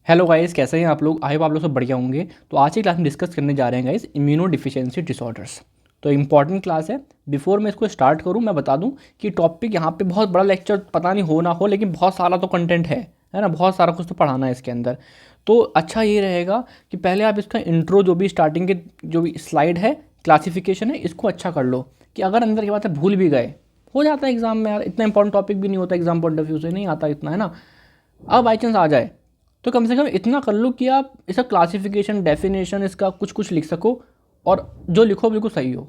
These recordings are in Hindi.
हेलो गाइस, कैसे हैं आप लोग। आई होप आप लोग सब बढ़िया होंगे। तो आज की क्लास में डिस्कस करने जा रहे हैं गाइस इम्यूनो डिफिशियंसी डिसऑर्डर्स। तो इंपॉर्टेंट क्लास है। बिफोर मैं इसको स्टार्ट करूं मैं बता दूं कि टॉपिक यहाँ पे बहुत बड़ा लेक्चर पता नहीं हो ना हो, लेकिन बहुत सारा तो कंटेंट है ना, बहुत सारा कुछ तो पढ़ाना है इसके अंदर। तो अच्छा ये रहेगा कि पहले आप इसका इंट्रो जो भी स्टार्टिंग के जो भी स्लाइड है, क्लासिफिकेशन है, इसको अच्छा कर लो कि अगर अंदर की बात है भूल भी गए, हो जाता है एग्जाम में यार, इतना इंपॉर्टेंट टॉपिक भी नहीं होता एग्जाम पॉइंट ऑफ व्यू से, नहीं आता इतना, है ना। अब बाई चांस आ जाए तो कम से कम इतना कर लो कि आप इसका क्लासिफिकेशन, डेफिनेशन इसका कुछ कुछ लिख सको, और जो लिखो बिल्कुल सही हो,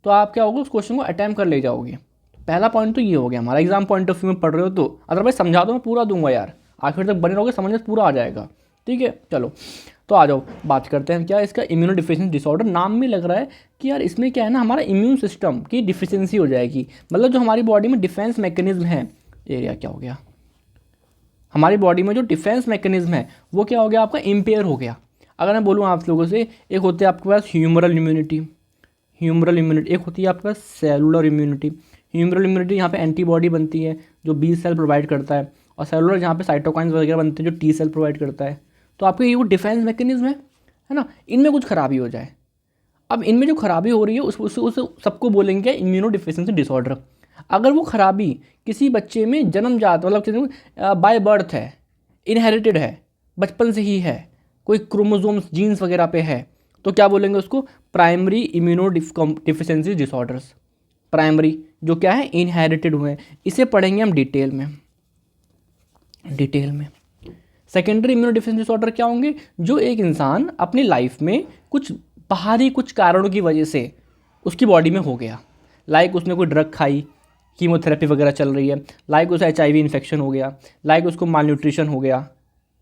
तो आप क्या होगा उस क्वेश्चन को अटैम्प्ट कर ले जाओगे। पहला पॉइंट तो ये हो गया हमारा, एग्जाम पॉइंट ऑफ व्यू में पढ़ रहे हो तो। अदरवाइज समझा दो, मैं पूरा दूंगा यार, आखिर तक बने रहोगे, समझ में पूरा आ जाएगा। ठीक है, चलो तो आ जाओ बात करते हैं क्या इसका इम्यूनो डिफिशियंसी डिसऑर्डर। नाम में लग रहा है कि यार इसमें क्या है ना, हमारा इम्यून सिस्टम की डिफिशियंसी हो जाएगी। मतलब जो हमारी बॉडी में डिफेंस मैकेनिज्म है, एरिया क्या हो गया, हमारी बॉडी में जो डिफेंस मैकेनिज्म है वो क्या हो गया, आपका इम्पेयर हो गया। अगर मैं बोलूँ आप लोगों से, एक होती है आपके पास ह्यूमरल इम्यूनिटी, एक होती है आपके पास सेलुलर इम्यूनिटी। ह्यूमरल इम्यूनिटी यहाँ पे एंटीबॉडी बनती है जो बी सेल प्रोवाइड करता है, और सेलुलर जहाँ पे साइटोकाइंस वगैरह बनते हैं जो टी सेल प्रोवाइड करता है। तो आपके ये वो डिफेंस मैकेनिज्म है ना, इनमें कुछ खराबी हो जाए। अब इनमें जो खराबी हो रही है उस सबको बोलेंगे इम्यूनो डिफिशियंसी डिसऑर्डर। अगर वो खराबी किसी बच्चे में जन्मजात, मतलब बाय बर्थ है, इनहेरिटेड है, बचपन से ही है, कोई क्रोमोसोम्स जीन्स वगैरह पे है, तो क्या बोलेंगे उसको, primary immuno deficiency disorders. Primary जो क्या है, इनहेरिटेड हुए हैं, इसे पढ़ेंगे हम डिटेल में। सेकेंडरी इम्यूनो डिफिशियंसी डिसऑर्डर क्या होंगे, जो एक इंसान अपनी लाइफ में कुछ बाहरी कुछ कारणों की वजह से उसकी बॉडी में हो गया। लाइक उसने कोई ड्रग खाई, कीमोथेरेपी वगैरह चल रही है, लाइक उसे HIV इन्फेक्शन हो गया, लाइक उसको माल न्यूट्रिशन हो गया,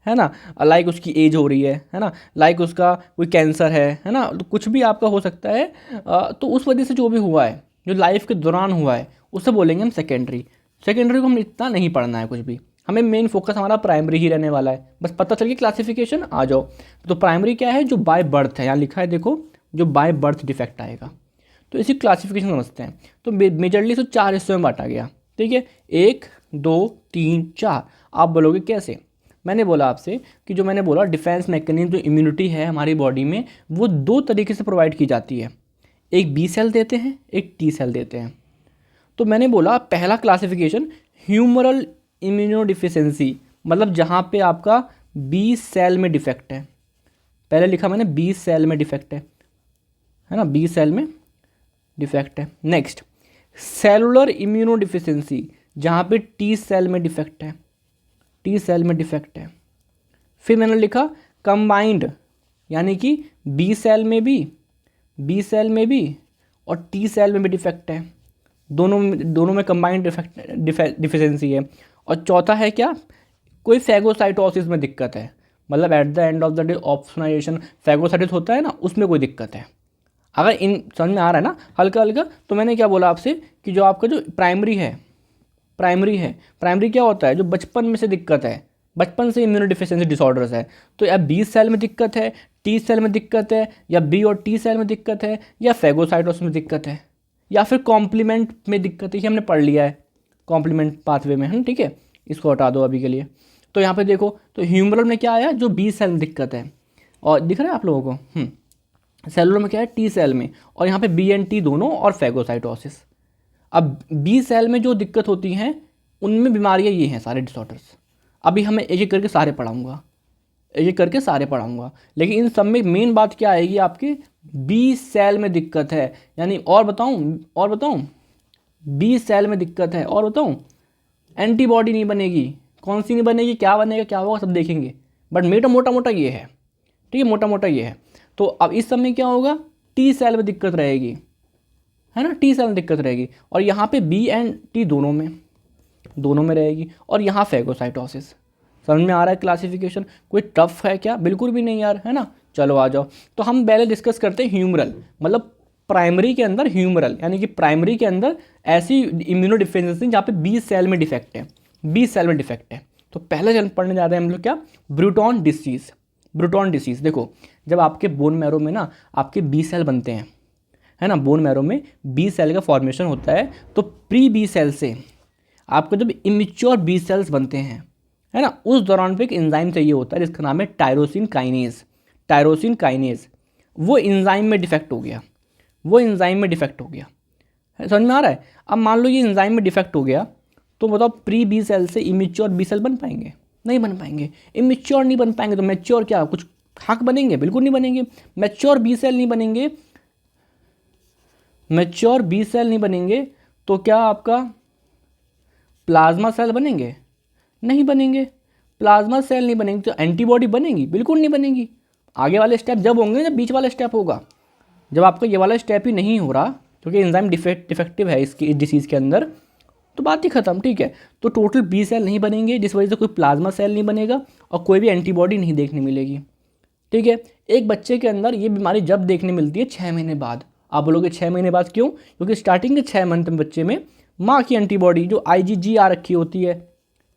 है ना, लाइक उसकी एज हो रही है ना, लाइक उसका कोई कैंसर है ना, तो कुछ भी आपका हो सकता है। तो उस वजह से जो भी हुआ है, जो लाइफ के दौरान हुआ है, उसे बोलेंगे हम सेकेंडरी। सेकेंडरी को हम इतना नहीं पढ़ना है कुछ भी, हमें मेन फोकस हमारा प्राइमरी ही रहने वाला है। बस पता चल गया क्लासिफिकेशन, आ जाओ। तो प्राइमरी क्या है, जो बाय बर्थ है, यहाँ लिखा है देखो, जो बाय बर्थ डिफेक्ट आएगा। तो इसी क्लासिफिकेशन समझते हैं। तो मेजरली इसको 4 हिस्सों में बांटा गया। ठीक है, 1 2 3 4। आप बोलोगे कैसे। मैंने बोला आपसे कि जो मैंने बोला डिफेंस मैकेनिज्म, जो इम्यूनिटी है हमारी बॉडी में, वो 2 तरीके से प्रोवाइड की जाती है। एक बी सेल देते हैं, एक टी सेल देते हैं। तो मैंने बोला पहला क्लासिफिकेशन ह्यूमरल इम्यूनो डिफिशियंसी, मतलब जहाँ पे आपका बी सेल में डिफेक्ट है। पहले लिखा मैंने बी सेल में डिफेक्ट है ना, बी सेल में डिफेक्ट है। नेक्स्ट सेलुलर इम्यूनो डिफिशियंसी, जहाँ पे टी सेल में डिफेक्ट है, टी सेल में डिफेक्ट है। फिर मैंने लिखा कंबाइंड, यानी कि बी सेल में भी और टी सेल में भी डिफेक्ट है, दोनों में कंबाइंड डिफिशियंसी है। और चौथा है क्या, कोई फैगोसाइटोसिस में दिक्कत है, मतलब at the end of the day opsonization phagocytosis होता है ना, उसमें कोई दिक्कत है। अगर इन समझ में आ रहा है ना हल्का हल्का, तो मैंने क्या बोला आपसे कि जो आपका जो प्राइमरी क्या होता है, जो बचपन में से दिक्कत है, बचपन से इम्यूनो डिफिशियंसी डिसऑर्डर्स है। तो या बी सेल में दिक्कत है, टी सेल में दिक्कत है, या बी और टी सेल में दिक्कत है, या फैगोसाइटोसिस में दिक्कत है, या फिर कॉम्प्लीमेंट में दिक्कत है। ये हमने पढ़ लिया है कॉम्प्लीमेंट पाथवे में, है ठीक है, इसको हटा दो अभी के लिए। तो यहाँ पे देखो, तो ह्यूमरल में क्या आया, जो बी सेल में दिक्कत है, और दिख रहा है आप लोगों को। सेलुलर में क्या है, टी सेल में, और यहाँ पे बी एंड टी दोनों, और फैगोसाइटोसिस। अब बी सेल में जो दिक्कत होती हैं उनमें बीमारियाँ ये हैं सारे डिसऑर्डर्स। अभी हमें एक एक करके सारे पढ़ाऊँगा, लेकिन इन सब में मेन बात क्या आएगी आपके, बी सेल में दिक्कत है, यानी और बताऊँ बी सेल में दिक्कत है, और बताऊँ एंटीबॉडी नहीं बनेगी। कौन सी नहीं बनेगी, क्या बनेगा, क्या होगा, सब देखेंगे। बट मोटा मोटा ये है, ठीक है, मोटा मोटा ये है। तो अब इस समय क्या होगा, टी सेल में दिक्कत रहेगी, है ना, टी सेल में दिक्कत रहेगी, और यहाँ पे बी एंड टी दोनों में रहेगी, और यहाँ फैगोसाइटोसिस। समझ में आ रहा है क्लासिफिकेशन, कोई टफ है क्या, बिल्कुल भी नहीं यार, है ना। चलो आ जाओ, तो हम पहले डिस्कस करते हैं ह्यूमरल, मतलब प्राइमरी के अंदर ह्यूमरल, यानी कि प्राइमरी के अंदर ऐसी इम्यूनो डिफिशियंसी जहाँ पे बी सेल में डिफेक्ट है। तो पहले पढ़ने जा रहे हैं हम लोग क्या, ब्रूटॉन डिसीज़। देखो, जब आपके बोन मैरो में ना आपके बी सेल बनते हैं, है ना, बोन मैरो में बी सेल का फॉर्मेशन होता है, तो प्री बी सेल से आपको जब इमेच्योर बी सेल्स बनते हैं, है ना, उस दौरान पे एक एंजाइम चाहिए होता है जिसका नाम है टायरोसिन काइनेज। टायरोसिन काइनेज वो एंजाइम में डिफेक्ट हो गया, वो एंजाइम में डिफेक्ट हो गया, समझ में आ रहा है। अब मान लो ये एंजाइम में डिफेक्ट हो गया, तो बताओ प्री बी सेल से इमेच्योर बी सेल बन पाएंगे? नहीं बन पाएंगे। इमेच्योर नहीं बन पाएंगे तो मैच्योर क्या कुछ खाक बनेंगे? बिल्कुल नहीं बनेंगे। मैच्योर बी सेल नहीं बनेंगे, मैच्योर बी सेल नहीं बनेंगे तो क्या आपका प्लाज्मा सेल बनेंगे? नहीं बनेंगे। प्लाज्मा सेल नहीं बनेंगे तो एंटीबॉडी बनेगी? बिल्कुल नहीं बनेगी। आगे वाले स्टेप जब होंगे जब बीच वाला स्टेप होगा। जब आपका ये वाला स्टेप ही नहीं हो रहा क्योंकि एंजाइम डिफेक्टिव है इसकी, इस डिसीज़ के अंदर, तो बात ही खत्म, ठीक है। तो टोटल बी सेल नहीं बनेंगे जिस वजह से कोई प्लाज्मा सेल नहीं बनेगा और कोई भी एंटीबॉडी नहीं देखने मिलेगी, ठीक है। एक बच्चे के अंदर ये बीमारी जब देखने मिलती है 6 महीने बाद। आप बोलोगे 6 महीने बाद क्यों? क्योंकि स्टार्टिंग के 6 मंथ में बच्चे में माँ की एंटीबॉडी जो IgG आ रखी होती है,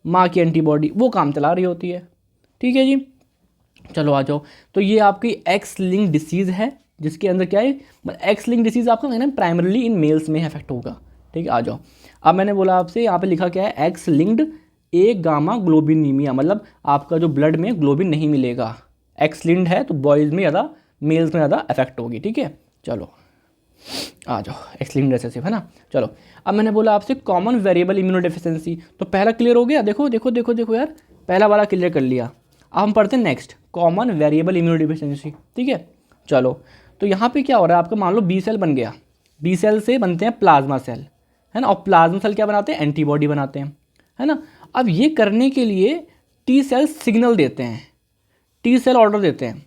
माँ की एंटीबॉडी वो काम चला रही होती है, ठीक है जी। चलो आ जाओ। तो ये आपकी एक्स लिंक डिसीज़ है जिसके अंदर क्या है, एक्स लिंक डिसीज़ आपका है ना प्राइमरली इन मेल्स में इफेक्ट होगा, ठीक है। आ जाओ। अब मैंने बोला आपसे यहाँ पे लिखा क्या है, एक्स लिंक्ड ए गामा ग्लोबिनीमिया, मतलब आपका जो ब्लड में ग्लोबिन नहीं मिलेगा। एक्स लिंक्ड है तो बॉयज़ में ज़्यादा, मेल्स में ज़्यादा इफेक्ट होगी, ठीक है। चलो आ जाओ, एक्स लिंक्ड रिसेसिव है ना। चलो अब मैंने बोला आपसे कॉमन वेरिएबल इम्यूनोडेफिशिएंसी, तो पहला क्लियर हो गया। देखो देखो देखो देखो यार, पहला वाला क्लियर कर लिया। अब हम पढ़ते हैं नेक्स्ट कॉमन वेरिएबल इम्यूनोडेफिशिएंसी, ठीक है। चलो तो यहाँ पे क्या हो रहा है आपका, मान लो बी सेल बन गया, बी सेल से बनते हैं प्लाज्मा सेल, है ना, और प्लाज्मा सेल क्या बनाते हैं, एंटीबॉडी बनाते हैं, है ना। अब ये करने के लिए टी सेल सिग्नल देते हैं, टी सेल ऑर्डर देते हैं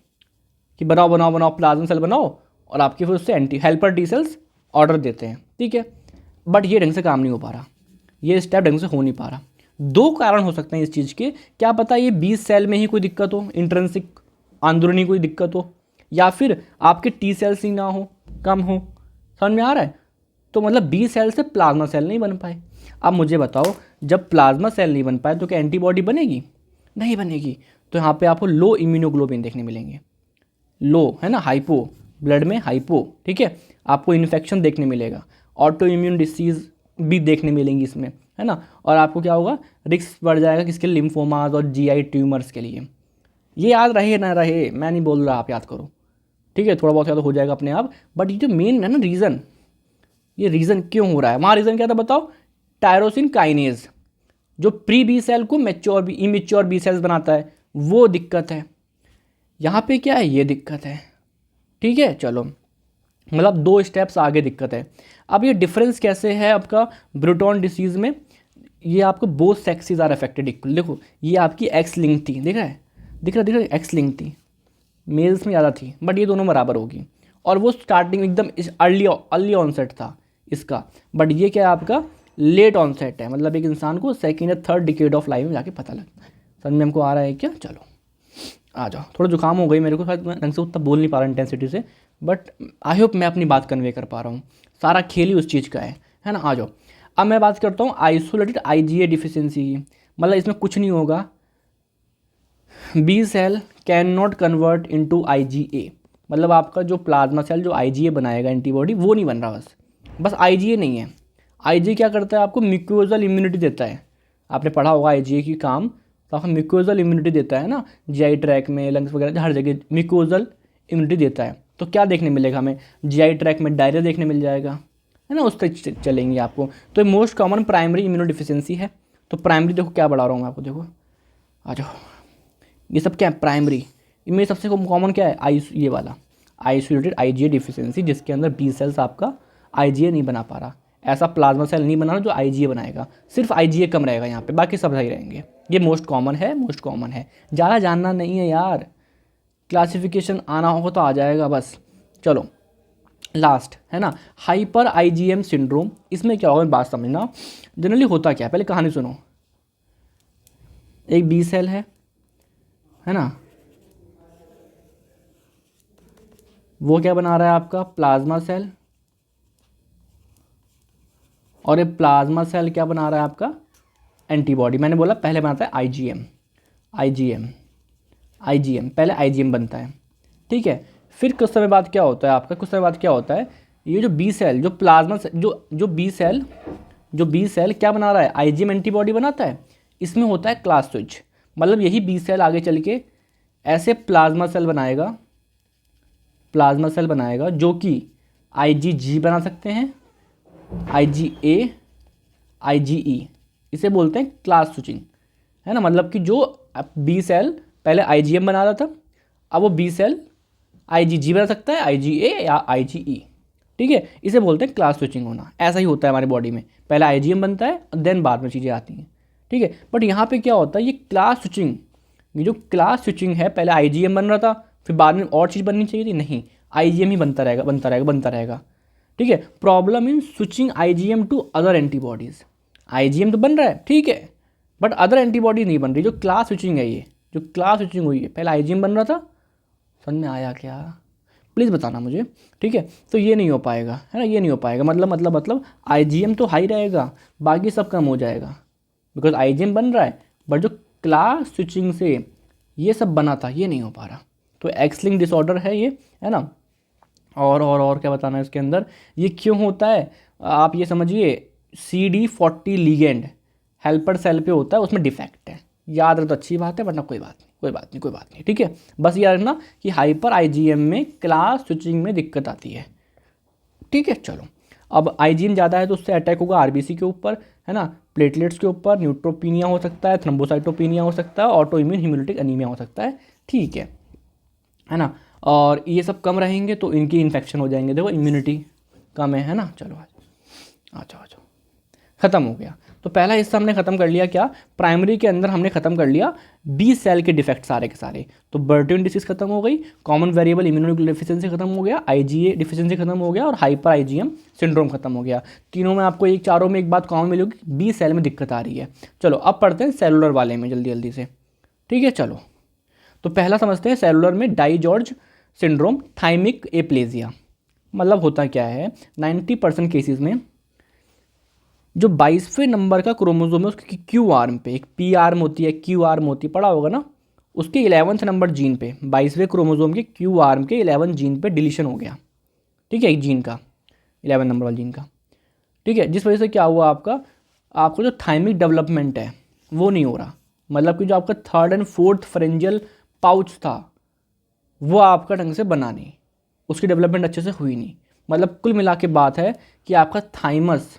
कि बनाओ बनाओ बनाओ प्लाज्मा सेल बनाओ, और आपके फिर उससे anti helper T cells order देते हैं, ठीक है। बट ये ढंग से काम नहीं हो पा रहा, ये स्टेप ढंग से हो नहीं पा रहा। दो कारण हो सकते हैं इस चीज़ के, क्या पता ये 20 सेल में ही कोई दिक्कत हो, इंट्रिंसिक अंदरूनी कोई दिक्कत हो, या फिर आपके टी सेल्स ही ना हो, कम हो, समझ में आ रहा है। तो मतलब 20 सेल से प्लाज्मा सेल नहीं बन पाए। अब मुझे बताओ जब प्लाज्मा सेल नहीं बन पाए तो क्या एंटीबॉडी बनेगी? नहीं बनेगी। तो यहाँ पे आपको लो इम्यूनोग्लोबिन देखने मिलेंगे, लो है ना, हाइपो, ब्लड में हाइपो, ठीक है। आपको इन्फेक्शन देखने मिलेगा, ऑटो इम्यून डिसीज़ भी देखने मिलेंगी इसमें, है ना। और आपको क्या होगा, रिस्क बढ़ जाएगा किसके, लिम्फोमास और GI ट्यूमर्स के लिए। ये याद रहे ना रहे, मैं नहीं बोल रहा, आप याद करो, ठीक है। थोड़ा बहुत याद हो जाएगा अपने आप, बट ये जो मेन है ना रीज़न, ये रीज़न क्यों हो रहा है, वहाँ रीज़न क्या था बताओ, टायरोसिन काइनेज जो प्री बी सेल को mature B immature B cells बनाता है, वो दिक्कत है। यहाँ पे क्या है, ये दिक्कत है, ठीक है। चलो मतलब 2 स्टेप्स आगे दिक्कत है। अब ये डिफरेंस कैसे है आपका ब्रूटॉन डिसीज़ में, ये आपको both sexes are affected equal. देखो ये आपकी एक्स लिंक थी, दिख रहा है, दिख रहा है, एक्स लिंक थी, मेल्स में ज़्यादा थी, बट ये दोनों बराबर होगी। और वो स्टार्टिंग एकदम अर्ली ऑनसेट था इसका, बट ये क्या है आपका लेट ऑनसेट है, मतलब एक इंसान को सेकेंड या थर्ड डिकेड ऑफ लाइफ में जाके पता लगता है। समझ में हमको आ रहा है क्या? चलो आ जाओ। थोड़ा जुकाम हो गई मेरे को, शायद मैं ढंग से उतना बोल नहीं पा रहा इंटेंसिटी से, बट आई होप मैं अपनी बात कन्वे कर पा रहा हूँ। सारा खेल ही उस चीज़ का है ना। आ जाओ। अब मैं बात करता हूँ आइसोलेटेड IgA डिफिशियंसी की, मतलब इसमें कुछ नहीं होगा, B cell can not convert into IgA, मतलब आपका जो प्लाज्मा सेल जो IgA बनाएगा एंटीबॉडी वो नहीं बन रहा, बस IgA नहीं है। IgA क्या करता है, आपको म्यूकोजल इम्यूनिटी देता है। आपने पढ़ा होगा IgA की काम, तो आपको म्यूकोजल इम्यूनिटी देता है ना, GI ट्रैक में, लंग्स वगैरह हर जगह म्यूकोजल इम्यूनिटी देता है। तो क्या देखने मिलेगा हमें, GI ट्रैक में डायरिया देखने मिल जाएगा, है ना, उस तक चलेंगे आपको। तो मोस्ट कॉमन प्राइमरी इम्यूनोडिफिशियंसी है। तो प्राइमरी देखो क्या बढ़ा रहा हूँ मैं आपको, देखो आ जाओ, ये सब क्या है प्राइमरी, इनमें सबसे कॉमन क्या है, ये वाला आइसोलेटेड IgA डिफिशियंसी, जिसके अंदर बी सेल्स आपका IgA नहीं बना पा रहा, ऐसा प्लाज्मा सेल नहीं बना रहा जो IgA बनाएगा, सिर्फ IgA कम रहेगा यहाँ पे, बाकी सब सही रहेंगे। ये मोस्ट कॉमन है, मोस्ट कॉमन है, ज़्यादा जानना नहीं है यार, क्लासिफिकेशन आना होगा तो आ जाएगा बस। चलो लास्ट है ना, हाइपर IgM सिंड्रोम। इसमें क्या होगा बात समझना, जनरली होता क्या है, पहले कहानी सुनो। एक बी सेल है ना, वो क्या बना रहा है आपका प्लाज्मा सेल, और ये प्लाज्मा सेल क्या बना रहा है आपका एंटीबॉडी। मैंने बोला पहले बनाता है IgM पहले IgM बनता है, ठीक है। फिर कुछ समय बाद क्या होता है आपका, कुछ समय बाद क्या होता है, ये जो बी सेल जो प्लाज्मा जो बी सेल क्या बना रहा है, IgM एंटीबॉडी बनाता है। इसमें होता है क्लास स्विच, मतलब यही बी सेल आगे चल के ऐसे प्लाज्मा सेल बनाएगा जो कि IgG बना सकते हैं, IgA, IgE, इसे बोलते हैं क्लास स्विचिंग, है ना। मतलब कि जो बी सेल पहले IgM बना रहा था, अब वो बी सेल IgG बना सकता है, IgA या IgE, ठीक है। इसे बोलते हैं क्लास स्विचिंग होना। ऐसा ही होता है हमारी बॉडी में, पहले IgM बनता है देन बाद में चीज़ें आती हैं, ठीक है। बट यहाँ पे क्या होता है, ये क्लास स्विचिंग, ये जो क्लास स्विचिंग है, पहले IgM बन रहा था, फिर बाद में और चीज़ बननी चाहिए थी, नहीं, IgM ही बनता रहेगा, ठीक है। Problem in switching IgM to other antibodies. IgM तो बन रहा है, ठीक है, बट अदर एंटीबॉडीज नहीं बन रही। जो क्लास स्विचिंग है, ये जो क्लास स्विचिंग हुई है, पहले IgM बन रहा था, समझ में आया क्या? प्लीज़ बताना मुझे, ठीक है। तो ये नहीं हो पाएगा, है ना, ये नहीं हो पाएगा। मतलब IgM तो हाई रहेगा, बाकी सब कम हो जाएगा, बिकॉज IgM बन रहा है, बट जो क्लास स्विचिंग से ये सब बना था, ये नहीं हो पा रहा। तो एक्स लिंक डिसऑर्डर है ये, है ना। और क्या बताना है इसके अंदर, ये क्यों होता है? आप ये समझिए, CD40 लिगेंड हेल्पर सेल पे होता है, उसमें डिफेक्ट है। याद रहे तो अच्छी बात है, वरना कोई बात नहीं, ठीक है। बस याद रखना कि हाइपर IgM में क्लास स्विचिंग में दिक्कत आती है, ठीक है। चलो, अब IgM ज़्यादा है तो उससे अटैक होगा RBC के ऊपर, है ना, प्लेटलेट्स के ऊपर, न्यूट्रोपीनिया हो सकता है, थ्रोम्बोसाइटोपीनिया हो सकता है, ऑटो इम्यून हिमोलिटिक एनीमिया हो सकता है, ठीक है ना। और ये सब कम रहेंगे तो इनकी इन्फेक्शन हो जाएंगे। देखो इम्यूनिटी कम है ना। चलो आ जाओ, ख़त्म हो गया। तो पहला हिस्सा हमने ख़त्म कर लिया, क्या? प्राइमरी के अंदर हमने ख़त्म कर लिया बी सेल के डिफेक्ट सारे के सारे। तो बर्टन डिसीज खत्म हो गई, कॉमन वेरिएबल इम्यूनोग्लोबुलिन डिफिशिएंसी खत्म हो गया, IgA डिफिशिएंसी खत्म हो गया, और हाइपर IgM सिंड्रोम खत्म हो गया। तीनों में आपको चारों में एक बात कॉमन मिलेगी, बी सेल में दिक्कत आ रही है। चलो अब पढ़ते हैं सेलुलर वाले में जल्दी से, ठीक है। चलो, तो पहला समझते हैं सेलुलर में DiGeorge syndrome, thymic aplasia. मतलब होता क्या है, 90% केसेस में जो 22वें नंबर का क्रोमोसोम है उसकी क्यू आर्म पे, एक पी आर्म होती है, क्यू आर्म होती है, पढ़ा होगा ना, उसके 11वें नंबर जीन पे, 22वें क्रोमोसोम के क्यू आर्म के 11 जीन पे डिलीशन हो गया, ठीक है, एक जीन का, 11 नंबर वाले जीन का, ठीक है। जिस वजह से क्या हुआ, आपको जो थाइमिक डेवलपमेंट है वो नहीं हो रहा। मतलब कि जो आपका 3rd and 4th pharyngeal pouch था वो आपका ढंग से बना नहीं, उसकी डेवलपमेंट अच्छे से हुई नहीं। मतलब कुल मिला के बात है कि आपका थाइमस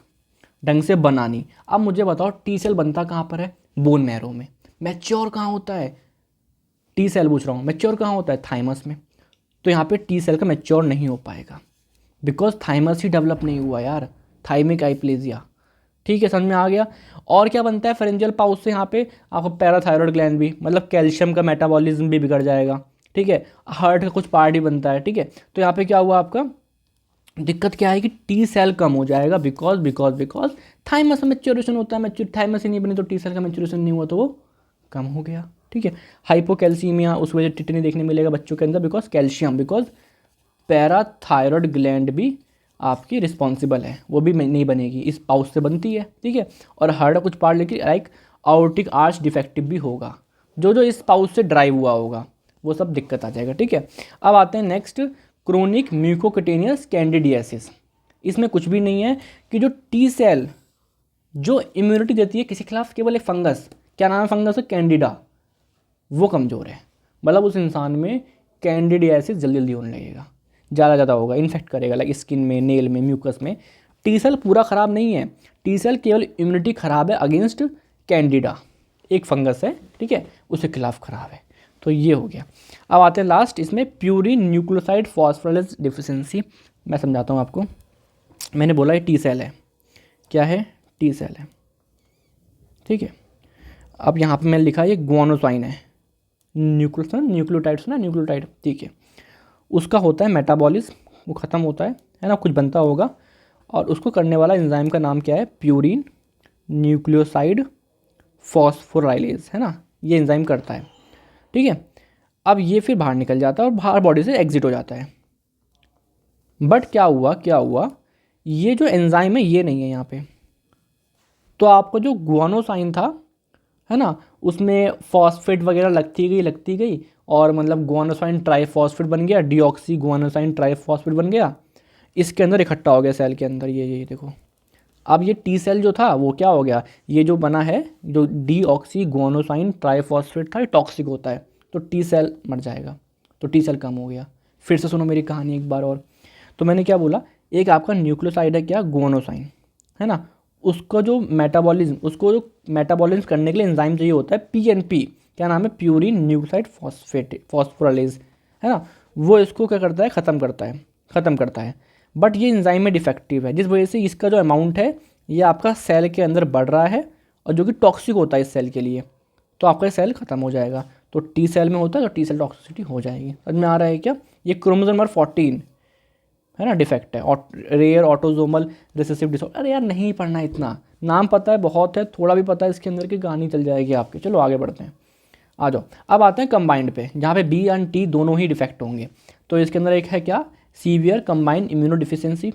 ढंग से बना नहीं। अब मुझे बताओ, टी सेल बनता कहाँ पर है? बोन मैरो में। मैच्योर कहाँ होता है? टी सेल पूछ रहा हूँ, मैच्योर कहाँ होता है? थाइमस में। तो यहाँ पे टी सेल का मैच्योर नहीं हो पाएगा, बिकॉज थाइमस ही डेवलप नहीं हुआ यार, थाइमिक हाइप्लेजिया, ठीक है, समझ में आ गया। और क्या बनता है फेरेंजियल पाउच से? यहाँ पे आपको पैराथायरॉयड ग्लैंड भी, मतलब कैल्शियम का मेटाबॉलिज्म भी बिगड़ जाएगा, ठीक है। हार्ट का कुछ पार्ट ही बनता है, ठीक है। तो यहाँ पे क्या हुआ, आपका दिक्कत क्या है कि टी सेल कम हो जाएगा, बिकॉज थाइमस में मैच्योरेशन होता है। मैच्योर थाइमस ही नहीं बनी तो टी सेल का मैच्योरेशन नहीं हुआ तो वो कम हो गया, ठीक है। हाइपोकैल्सीमिया, उस वजह से टिटनी देखने मिलेगा बच्चों के अंदर, बिकॉज पैराथायरॉयड ग्लैंड भी आपकी रिस्पॉन्सिबल है, वो भी नहीं बनेगी, इस पाउच से बनती है, ठीक है। और हार्ट कुछ पार्ट लेकिन लाइक आउटिक आर्च डिफेक्टिव भी होगा, जो इस पाउच से ड्राइव हुआ होगा वो सब दिक्कत आ जाएगा, ठीक है। अब आते हैं नेक्स्ट, क्रोनिक म्यूकोक्यूटेनियस कैंडिडियासिस। इसमें कुछ भी नहीं है कि जो टी सेल जो इम्यूनिटी देती है किसी खिलाफ, केवल एक फंगस, क्या नाम है फंगस? कैंडिडा, वो कमज़ोर है। मतलब उस इंसान में कैंडिडियासिस जल्दी होने लगेगा, ज़्यादा होगा, इन्फेक्ट करेगा, लाइक स्किन में, नेल में, म्यूकस में। टी सेल पूरा ख़राब नहीं है, टी सेल केवल इम्यूनिटी ख़राब है अगेंस्ट कैंडिडा, एक फंगस है, ठीक है, उसके खिलाफ ख़राब है। तो ये हो गया। अब आते हैं लास्ट, इसमें प्यूरिन न्यूक्लियोसाइड फॉस्फोरेलेज डिफिशिएंसी। मैं समझाता हूँ आपको। मैंने बोला ये टी सेल है, क्या है? टी सेल है, ठीक है। अब यहाँ पे मैंने लिखा ये ग्वानोसाइन है, न्यूक्लियोटाइड सुना, न्यूक्लियोटाइड, ठीक है। उसका होता है मेटाबॉलिज्म, वो ख़त्म होता है ना, कुछ बनता होगा, और उसको करने वाला एंजाइम का नाम क्या है? प्यूरिन न्यूक्लियोसाइड फॉस्फोराइलेज, है ना, ये एंजाइम करता है, ठीक है। अब ये फिर बाहर निकल जाता है और बाहर बॉडी से एग्जिट हो जाता है। बट क्या हुआ, ये जो एंजाइम है ये नहीं है यहाँ पे। तो आपको जो गुआनोसाइन था, है ना, उसमें फॉस्फेट वगैरह लगती गई और मतलब गुआनोसाइन ट्राइफॉस्फेट बन गया, डीऑक्सी गुआनोसाइन ट्राइफॉस्फेट बन गया, इसके अंदर इकट्ठा हो गया सेल के अंदर। ये देखो, अब ये टी सेल जो था वो क्या हो गया, ये जो बना है जो डीऑक्सी गुआनोसाइन ट्राइफॉस्फेट था, ये टॉक्सिक होता है, तो टी सेल मर जाएगा, तो टी सेल कम हो गया। फिर से सुनो मेरी कहानी एक बार और। तो मैंने क्या बोला, एक आपका न्यूक्लियोसाइड है क्या, गुआनोसाइन, है ना, उसको जो मेटाबॉलिज्म करने के लिए एंजाइम चाहिए होता है पीएनपी, क्या नाम है, प्यूरिन न्यूक्लियोसाइड फॉस्फोराइलेज, है ना, वो इसको क्या करता है, ख़त्म करता है। बट ये एंजाइम में डिफेक्टिव है, जिस वजह से इसका जो अमाउंट है ये आपका सेल के अंदर बढ़ रहा है, और जो कि टॉक्सिक होता है इस सेल के लिए, तो आपका सेल ख़त्म हो जाएगा। तो टी सेल में होता है तो टी सेल टॉक्सिसिटी हो जाएगी। समझ में आ रहा है क्या? ये क्रोमोसोम नंबर 14 है ना, डिफेक्ट है, और रेयर ऑटोजोमल रिसेसिव डिसऑर्डर। अरे यार नहीं पढ़ना, इतना नाम पता है बहुत है, थोड़ा भी पता है इसके अंदर की कहानी चल जाएगी आपके। चलो आगे बढ़ते हैं, आ जाओ। अब आते हैं कंबाइंड पे, जहाँ पे बी एंड टी दोनों ही डिफेक्ट होंगे। तो इसके अंदर एक है क्या, सीवियर कंबाइंड इम्यूनोडिफिशियंसी।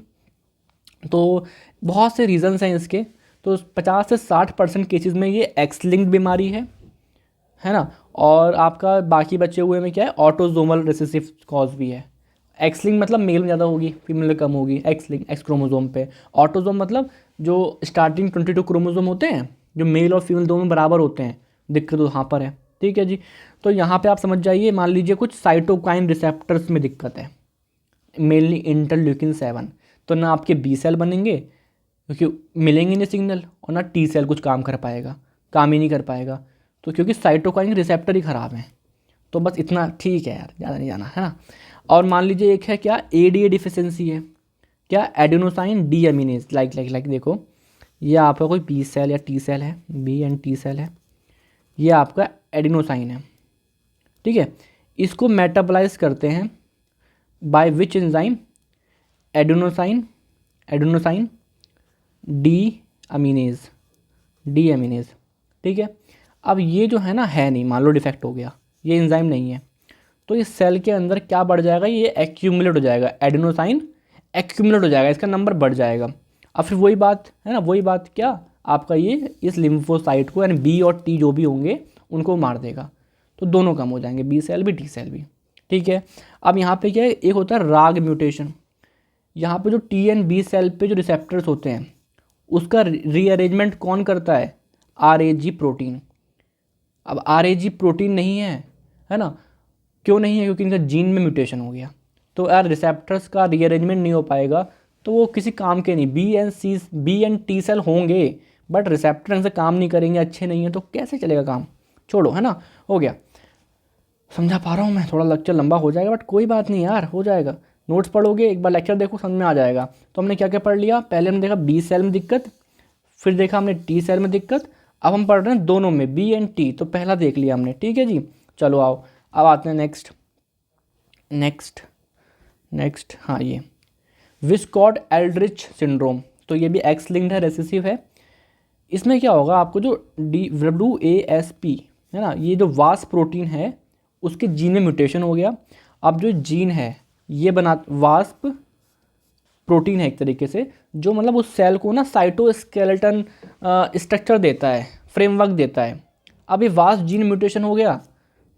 तो बहुत से रीजंस हैं इसके, तो 50 से 60% केसेस में ये एक्स लिंक्ड बीमारी है ना, और आपका बाकी बचे हुए में क्या है, ऑटोजोमल रिसेसिव कॉज भी है। एक्स लिंक मतलब मेल में ज़्यादा होगी, फीमेल में कम होगी, एक्स लिंक एक्स क्रोमोजोम पे। ऑटोजोम मतलब जो स्टार्टिंग 22 क्रोमोजोम होते हैं, जो मेल और फीमेल दोनों बराबर होते हैं, दिक्कत तो यहाँ पर है। ठीक है जी, तो यहाँ पे आप समझ जाइए, मान लीजिए कुछ साइटोकाइन रिसेप्टर्स में दिक्कत है, मेनली इंटरल्यूकिन 7, तो ना आपके बी सेल बनेंगे क्योंकि मिलेंगे नहीं सिग्नल, और ना टी सेल कुछ काम कर पाएगा, काम ही नहीं कर पाएगा, तो क्योंकि साइटोकाइन रिसेप्टर ही ख़राब हैं। तो बस इतना ठीक है यार, ज़्यादा नहीं जाना है ना। और मान लीजिए एक है क्या, एडीए डिफिशियंसी है, क्या, एडेनोसाइन डी अमीनेज, लाइक देखो, ये आपका कोई बी सेल या टी सेल है, बी एंड टी सेल है, ये आपका एडेनोसाइन है, ठीक है। इसको मेटाबलाइज करते हैं by which enzyme, adenosine deaminase, ठीक है। अब ये जो है ना, है नहीं, मान लो डिफेक्ट हो गया, ये एंजाइम नहीं है, तो इस सेल के अंदर क्या बढ़ जाएगा, ये एक्यूमुलेट हो जाएगा, एडेनोसाइन एक्यूमुलेट हो जाएगा, इसका नंबर बढ़ जाएगा। अब फिर वही बात है ना, वही बात क्या, आपका ये इस लिम्फोसाइट को, यानी बी और टी जो भी होंगे उनको मार देगा, तो दोनों कम हो जाएंगे, बी सेल भी टी सेल भी, ठीक है। अब यहाँ पे क्या है, एक होता है राग म्यूटेशन, यहाँ पे जो टी एंड बी सेल पे जो रिसेप्टर्स होते हैं उसका रीअरेंजमेंट कौन करता है, आरएजी प्रोटीन। अब आरएजी प्रोटीन नहीं है ना, क्यों नहीं है, क्योंकि इनका जीन में म्यूटेशन हो गया, तो यार रिसेप्टर्स का रीअरेंजमेंट नहीं हो पाएगा, तो वो किसी काम के नहीं। बी एंड टी सेल होंगे बट रिसेप्टर से काम नहीं करेंगे, अच्छे नहीं है, तो कैसे चलेगा काम, छोड़ो, है ना, हो गया। समझा पा रहा हूँ मैं, थोड़ा लेक्चर लंबा हो जाएगा बट कोई बात नहीं यार, हो जाएगा। नोट्स पढ़ोगे, एक बार लेक्चर देखो, समझ में आ जाएगा। तो हमने क्या क्या पढ़ लिया, पहले हमने देखा बी सेल में दिक्कत, फिर देखा हमने टी सेल में दिक्कत, अब हम पढ़ रहे हैं दोनों में, बी एंड टी, तो पहला देख लिया हमने, ठीक है जी। चलो आओ, अब आते हैं नेक्स्ट, हाँ, ये विस्कॉट एल्ड्रिच सिंड्रोम, तो ये भी एक्स लिंक्ड है, रेसेसिव है। इसमें क्या होगा, आपको जो WASP है ना, ये जो वास प्रोटीन है उसके जीन में म्यूटेशन हो गया। अब जो जीन है ये वास्प प्रोटीन है एक तरीके से, जो मतलब उस सेल को ना साइटोस्केलेटन स्ट्रक्चर देता है, फ्रेमवर्क देता है। अब ये वास्प जीन म्यूटेशन हो गया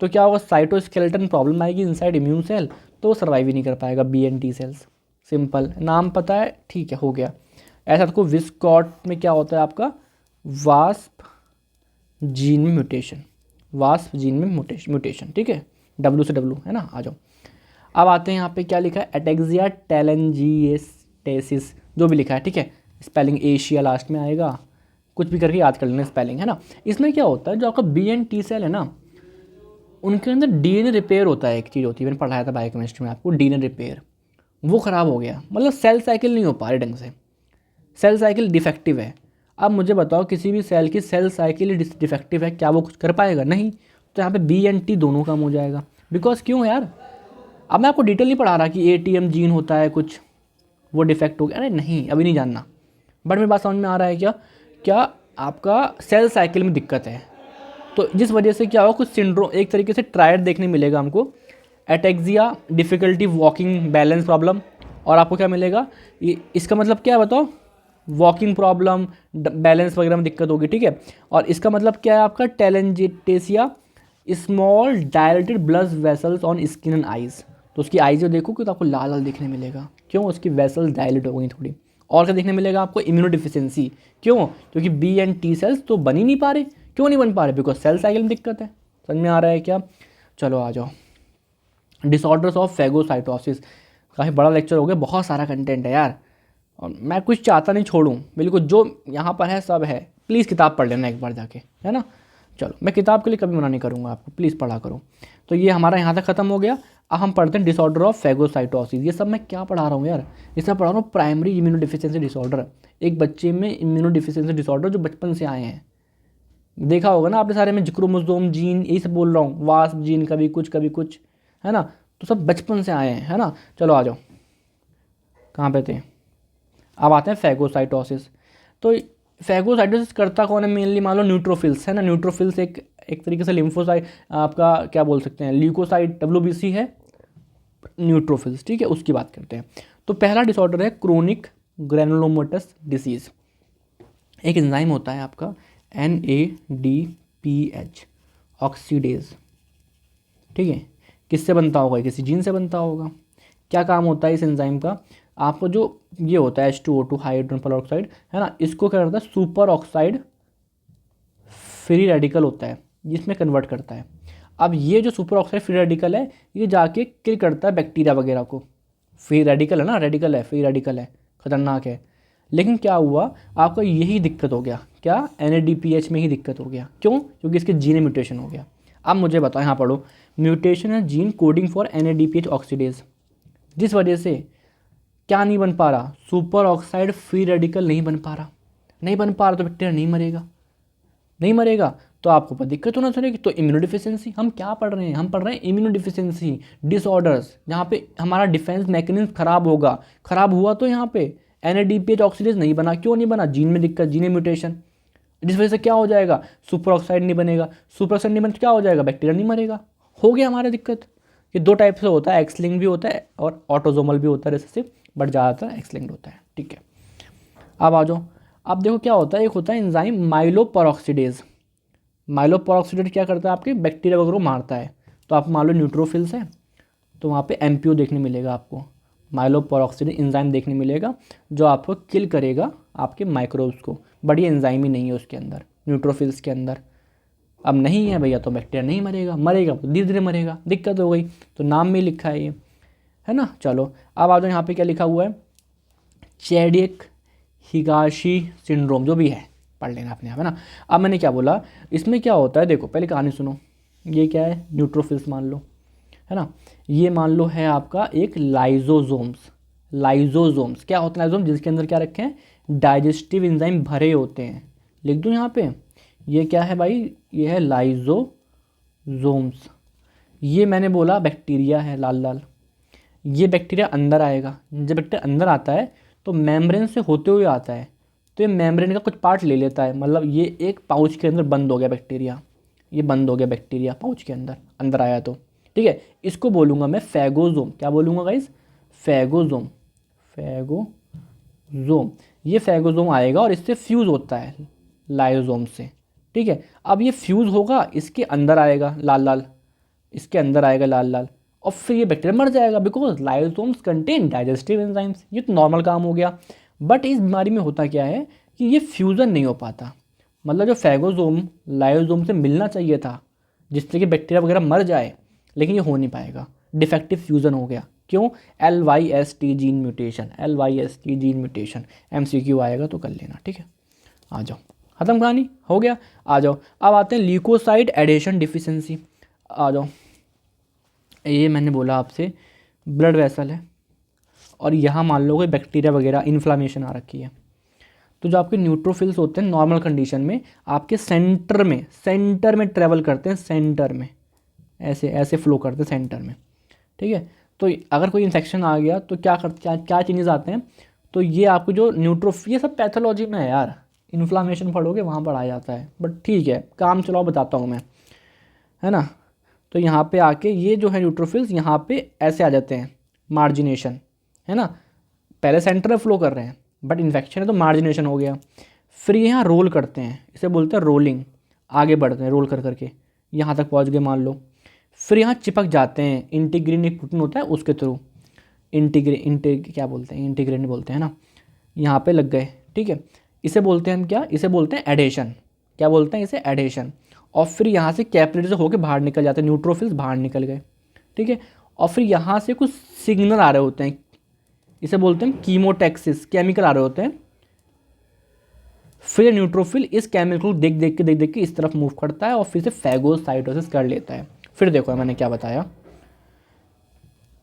तो क्या होगा, साइटोस्केलेटन प्रॉब्लम आएगी इनसाइड इम्यून सेल, तो सर्वाइव ही नहीं कर पाएगा B and T cells. Simple, नाम पता है, ठीक है, हो गया। ऐसा तो विस्कॉट में क्या होता है आपका, वास्प जीन में म्यूटेशन, ठीक है, W से W, है ना। आ जाओ, अब आते हैं यहाँ पे क्या लिखा है, एटेक्सिया टेलेंजिएस्टेसिस, जो भी लिखा है, ठीक है, स्पेलिंग एशिया लास्ट में आएगा, कुछ भी करके याद कर लेना स्पेलिंग, है ना। इसमें क्या होता है, जो आपका बी एंड टी सेल है ना, उनके अंदर DNA रिपेयर होता है, एक चीज़ होती है, मैंने पढ़ाया था बायोकेमिस्ट्री में आपको, DNA रिपेयर, वो ख़राब हो गया, मतलब सेल साइकिल नहीं हो पा रही ढंग से, सेल साइकिल डिफेक्टिव है। अब मुझे बताओ, किसी भी सेल की सेल साइकिल डिफेक्टिव है, क्या वो कुछ कर पाएगा, नहीं। तो यहाँ पे बी एंड टी दोनों कम हो जाएगा, बिकॉज क्यों यार, अब मैं आपको डिटेल नहीं पढ़ा रहा कि ATM जीन होता है कुछ, वो डिफेक्ट हो गया, अरे नहीं, अभी नहीं जानना, बट मेरी बात समझ में आ रहा है क्या, क्या आपका सेल साइकिल में दिक्कत है, तो जिस वजह से क्या होगा, कुछ सिंड्रोम, एक तरीके से ट्रायड देखने मिलेगा हमको, ataxia, difficulty walking, balance problem, और आपको क्या मिलेगा, ये इसका मतलब क्या है बताओ, वॉकिंग प्रॉब्लम, बैलेंस वगैरह में दिक्कत होगी, ठीक है। और इसका मतलब क्या है आपका, telangiectasia, small dilated blood vessels on skin and eyes, तो उसकी आइज़ जो देखोगे तो आपको लाल लाल दिखने मिलेगा, क्यों, उसकी वेसल्स डायलेट हो गई थोड़ी, और क्या देखने मिलेगा आपको, इम्यूनो डिफिशियंसी। क्यों? क्योंकि बी एंड टी सेल्स तो बन ही नहीं पा रहे। क्यों नहीं बन पा रहे? बिकॉज सेल साइकिल में दिक्कत है। समझ में आ रहा है क्या? चलो आ जाओ, डिसऑर्डर्स ऑफ फैगोसाइटोसिस। काफ़ी बड़ा लेक्चर हो गया, बहुत सारा कंटेंट है यार, और मैं कुछ चाहता नहीं छोड़ूं, बिल्कुल जो यहाँ पर है सब है। प्लीज़ किताब पढ़ लेना एक बार जाके, है ना। चलो, मैं किताब के लिए कभी मना नहीं करूँगा आपको, प्लीज़ पढ़ा करो। तो ये हमारा यहाँ तक खत्म हो गया। अब हम पढ़ते हैं डिसऑर्डर ऑफ फैगोसाइटोसिस। ये सब मैं क्या पढ़ा रहा हूँ यार, ये सब पढ़ा रहा हूँ प्राइमरी इम्यूनो डिफिशियंसी डिसऑर्डर। एक बच्चे में इम्यूनो डिफिशियंसी डिसऑर्डर जो बचपन से आए हैं, देखा होगा ना आपने सारे में, क्रोमोसोम जीन, यही सब बोल रहा हूँ, वास्प जीन, कभी कुछ, है ना। तो सब बचपन से आए हैं, है ना। चलो आ जाओ, कहाँ पे थे, अब आते हैं फैगोसाइटोसिस। तो फैगोसाइटोसिस करता कौन है मेनली, मान लो न्यूट्रोफिल्स, है ना। न्यूट्रोफिल्स एक तरीके से लिम्फोसाइट, आपका क्या बोल सकते हैं, ल्यूकोसाइट, WBC है न्यूट्रोफिल्स, ठीक है, उसकी बात करते हैं। तो पहला डिसऑर्डर है क्रोनिक ग्रैनुलोमेटस डिसीज़। एक एंजाइम होता है आपका NADPH ऑक्सीडेज, ठीक है। किससे बनता होगा? किसी जीन से बनता होगा। क्या काम होता है इस एंजाइम का? आपको जो ये होता है H2O2 हाइड्रोजन पेरोक्साइड, है ना, इसको क्या करता है, सुपर ऑक्साइड फ्री रेडिकल होता है, जिसमें कन्वर्ट करता है। अब ये जो सुपर ऑक्साइड फ्री रेडिकल है, ये जाके किल करता है बैक्टीरिया वगैरह को। फ्री रेडिकल है ना, रेडिकल है, फ्री रेडिकल है, खतरनाक है। लेकिन क्या हुआ, आपको यही दिक्कत हो गया, क्या, NADPH में ही दिक्कत हो गया। क्यों? क्योंकि इसके जीन में म्यूटेशन हो गया। अब मुझे बताओ, यहाँ पढ़ो, म्यूटेशन है gene coding for NADPH oxidase, जिस वजह से क्या नहीं बन पा रहा, सुपर ऑक्साइड फ्री रेडिकल नहीं बन पा रहा। नहीं बन पा रहा तो बैक्टीरिया नहीं मरेगा, नहीं मरेगा तो आपको पर दिक्कत होना चलेगी। तो इम्यूनो डिफिशियंसी, हम क्या पढ़ रहे हैं, हम पढ़ रहे हैं इम्यूनो डिफिशियंसी डिसऑर्डर्स, जहाँ पे हमारा डिफेंस मैकेनिज्म खराब होगा। खराब हुआ तो यहाँ पे NADPH ऑक्सीडेज नहीं बना। क्यों नहीं बना? जीन में दिक्कत, जीन में म्यूटेशन, जिस वजह से क्या हो जाएगा, सुपर ऑक्साइड नहीं बनेगा। सुपर ऑक्साइड नहीं बने तो क्या हो जाएगा, बैक्टीरिया नहीं मरेगा। हो गया हमारा दिक्कत। ये दो टाइप से होता है, एक्स लिंक्ड भी होता है और ऑटोजोमल भी होता है रिसेसिव, बट ज़्यादातर एक्स लिंक्ड होता है, ठीक है। अब आ जाओ, अब देखो क्या होता है, एक होता है एंजाइम माइलोपेरोक्सीडेज। माइलोपेरोक्सीडेज क्या करता है, आपके बैक्टीरिया वगैरह को मारता है। तो आप मान लो न्यूट्रोफिल्स है, तो वहाँ पे MPO देखने मिलेगा आपको, माइलोपेरोक्सीडेज एंजाइम देखने मिलेगा, जो आपको किल करेगा आपके माइक्रोब्स को। बड़ी एंजाइम ही नहीं है उसके अंदर, न्यूट्रोफिल्स के अंदर। अब नहीं है भैया तो बैक्टीरिया नहीं मरेगा, मरेगा तो धीरे धीरे मरेगा, दिक्कत हो गई। तो नाम में लिखा है ये, है ना। चलो अब आ जाओ, यहाँ पे क्या लिखा हुआ है, चैडिक हिगाशी सिंड्रोम, जो भी है पढ़ लेना अपने आप, है ना। अब मैंने क्या बोला, इसमें क्या होता है, देखो पहले कहानी सुनो। ये क्या है, न्यूट्रोफिल्स मान लो, है ना। ये मान लो है आपका एक लाइजोजोम्स। लाइजोजोम्स क्या होता है, लाइजोम जिसके अंदर क्या रखे हैं, डाइजेस्टिव एंजाइम भरे होते हैं। लिख दूँ यहाँ पे, ये क्या है भाई, ये है लाइजोजोम्स। ये मैंने बोला बैक्टीरिया है, लाल लाल। ये बैक्टीरिया अंदर आएगा, जब बैक्टीरिया अंदर आता है तो मेम्ब्रेन से होते हुए आता है, तो ये मेम्ब्रेन का कुछ पार्ट ले लेता है, मतलब ये एक पाउच के अंदर बंद हो गया बैक्टीरिया, ये बंद हो गया बैक्टीरिया पाउच के अंदर, अंदर आया तो, ठीक है। इसको बोलूँगा मैं फैगोजोम। क्या बोलूँगा गाइस, फैगोजोम, फैगोजोम। ये फैगोजोम आएगा और इससे फ्यूज़ होता है लाइजोम से, ठीक है। अब ये फ्यूज़ होगा, इसके अंदर आएगा लाल लाल, इसके अंदर आएगा लाल लाल, और फिर ये बैक्टीरिया मर जाएगा, बिकॉज लाइसोम्स कंटेन डाइजेस्टिव एंजाइम्स। ये तो नॉर्मल काम हो गया। बट इस बीमारी में होता क्या है कि ये फ्यूज़न नहीं हो पाता, मतलब जो फैगोजोम लाइसोम से मिलना चाहिए था जिससे कि बैक्टीरिया वगैरह मर जाए, लेकिन ये हो नहीं पाएगा, डिफेक्टिव फ्यूज़न हो गया। क्यों? LYST gene mutation, LYST gene mutation. MCQ आएगा तो कर लेना, ठीक है। आ जाओ, खत्म कहानी, हो गया। आ जाओ, अब आते हैं ल्यूकोसाइड एडेशन डिफिशियंसी। आ जाओ, ये मैंने बोला आपसे ब्लड वेसल है, और यहाँ मान लो कोई बैक्टीरिया वगैरह इन्फ्लामेशन आ रखी है, तो जो आपके न्यूट्रोफिल्स होते हैं नॉर्मल कंडीशन में आपके सेंटर में ट्रेवल करते हैं, सेंटर में ऐसे ऐसे फ्लो करते हैं सेंटर में, ठीक है। तो अगर कोई इन्फेक्शन आ गया तो क्या चेंजेस आते हैं, तो ये आपको जो ये सब पैथोलॉजी में है यार, इन्फ्लामेशन पढ़ोगे वहाँ पर आ जाता है, बट ठीक है, काम चलाओ बताता हूँ मैं, है ना। तो यहाँ पे आके ये जो है न्यूट्रोफिल्स यहाँ पे ऐसे आ जाते हैं, मार्जिनेशन, है ना। पहले सेंटर में फ्लो कर रहे हैं, बट इन्फेक्शन है तो मार्जिनेशन हो गया। फिर ये यहाँ रोल करते हैं, इसे बोलते हैं रोलिंग, आगे बढ़ते हैं रोल कर करके यहाँ तक पहुँच गए मान लो। फिर यहाँ चिपक जाते हैं, इंटीग्रिन एक प्रोटीन होता है उसके थ्रू, क्या बोलते हैं, इंटीग्रिन बोलते हैं ना, यहाँ पे लग गए, ठीक है। इसे बोलते हैं हम क्या, इसे बोलते हैं एडेशन। क्या बोलते हैं इसे, एडेशन। और फिर यहाँ से कैपिलरी से होकर बाहर निकल जाते हैं, न्यूट्रोफिल्स बाहर निकल गए, ठीक है। और फिर यहाँ से कुछ सिग्नल आ रहे होते हैं, इसे बोलते हैं कीमोटैक्सिस, केमिकल आ रहे होते हैं। फिर न्यूट्रोफिल इस केमिकल को देख देख के इस तरफ मूव करता है और फिर से फैगोसाइटोसिस कर लेता है। फिर देखो मैंने क्या बताया,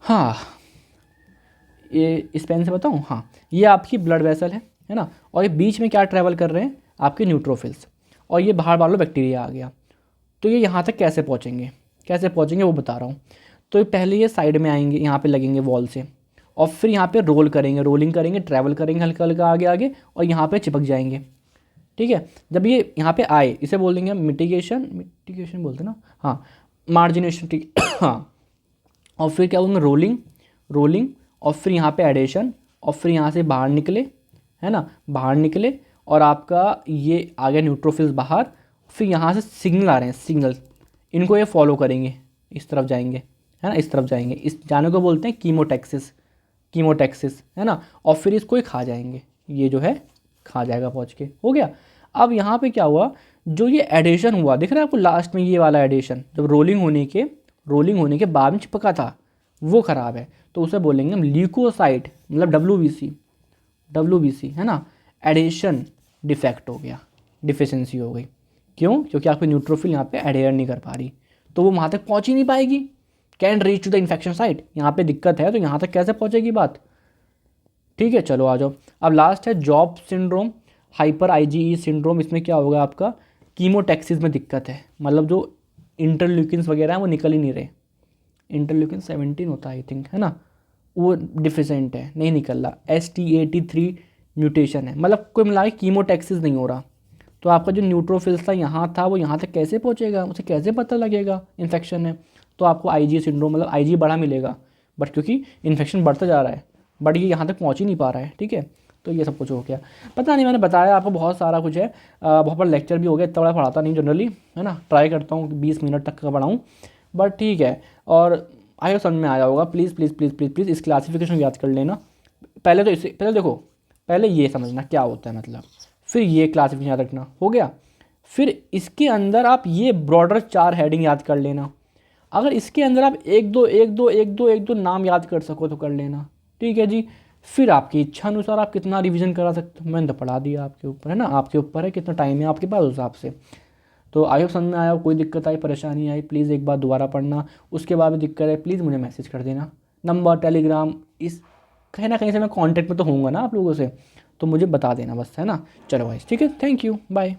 हाँ ये इस पेन से बताऊँ, हाँ ये आपकी ब्लड वेसल है ना, और ये बीच में क्या ट्रैवल कर रहे हैं, आपके न्यूट्रोफिल्स, और ये बाहर वालों बैक्टीरिया आ गया। तो ये यहाँ तक कैसे पहुँचेंगे वो बता रहा हूँ। तो ये पहले ये साइड में आएंगे, यहाँ पे लगेंगे वॉल से, और फिर यहाँ पे रोलिंग करेंगे, ट्रैवल करेंगे हल्का हल्का आगे आगे, और यहाँ पे चिपक जाएंगे, ठीक है। जब ये यहाँ पे आए, इसे बोल देंगे मिटिगेशन बोलते हैं ना, हाँ मार्जिनेशन, ठीक हाँ। और फिर क्या बोलेंगे, रोलिंग, और फिर यहाँ पे एडेशन, और फिर यहाँ से बाहर निकले, है ना, बाहर निकले, और आपका ये आ गया न्यूट्रोफिल्स बाहर। फिर यहाँ से सिग्नल आ रहे हैं, सिग्नल, इनको ये फॉलो करेंगे, इस तरफ जाएंगे, है ना, इस तरफ जाएंगे, इस जाने को बोलते हैं कीमोटैक्सिस, है ना। और फिर इसको ही खा जाएंगे, ये जो है खा जाएगा पहुँच के, हो गया। अब यहाँ पे क्या हुआ, जो ये एडेशन हुआ दिख रहा है आपको लास्ट में, ये वाला एडेशन जब रोलिंग होने के बाद में चिपका था, वो ख़राब है, तो उसे बोलेंगे हम ल्यूकोसाइट, मतलब WBC, है ना। एडेशन डिफेक्ट हो गया, डिफिशेंसी हो गई। क्यों, क्योंकि आपकी न्यूट्रोफिल यहाँ पे एडेयर नहीं कर पा रही, तो वो वहाँ तक पहुँच ही नहीं पाएगी, can reach to the infection site. यहाँ पे दिक्कत है तो यहाँ तक कैसे पहुँचेगी बात, ठीक है। चलो आ जाओ, अब लास्ट है job syndrome, hyper IgE syndrome. इसमें क्या होगा, आपका कीमोटैक्सिस में दिक्कत है, मतलब जो इंटरल्यूकिन्स वगैरह हैं वो निकल ही नहीं रहे, इंटरल्यूकिन 17 होता है आई थिंक, है ना, वो डिफिशेंट है, नहीं निकल रहा, ST83 म्यूटेशन है, मतलब कोई मिला के कीमोटैक्सिस नहीं हो रहा। तो आपका जो न्यूट्रोफिल्स था यहाँ था, वो यहाँ तक कैसे पहुँचेगा, उसे कैसे पता लगेगा इन्फेक्शन है। तो आपको IgE सिंड्रोम, मतलब IG बढ़ा मिलेगा, बट क्योंकि इन्फेक्शन बढ़ता जा रहा है, बट ये यहाँ तक पहुँच ही नहीं पा रहा है, ठीक है। तो ये सब कुछ हो गया, पता नहीं, मैंने बताया आपको बहुत सारा कुछ है, बहुत बड़ा लेक्चर भी हो गया, इतना बड़ा पढ़ाता नहीं जनरली, है ना, ट्राई करता हूँ 20 मिनट तक का पढ़ाऊँ, बट ठीक है। और आई समझ में आया होगा, प्लीज़ इस क्लासिफिकेशन याद कर लेना। पहले तो इसे पहले देखो, पहले ये समझना क्या होता है मतलब, फिर ये क्लासिफिकेशन याद रखना, हो गया। फिर इसके अंदर आप ये ब्रॉडर 4 हेडिंग याद कर लेना। अगर इसके अंदर आप एक दो नाम याद कर सको तो कर लेना, ठीक है जी। फिर आपकी इच्छा अनुसार आप कितना रिवीजन करा सकते हो, मैंने तो पढ़ा दिया, आपके ऊपर है ना, आपके ऊपर है कितना टाइम है आपके पास उस हिसाब से। तो आई होप समझ में आया, कोई दिक्कत आई, परेशानी आई, प्लीज़ एक बार दोबारा पढ़ना, उसके बाद भी दिक्कत है प्लीज़ मुझे मैसेज कर देना, नंबर टेलीग्राम, इस कहीं ना कहीं से मैं कांटेक्ट में तो होऊंगा ना आप लोगों से, तो मुझे बता देना बस, है ना। चलो भाई ठीक है, थैंक यू, बाय।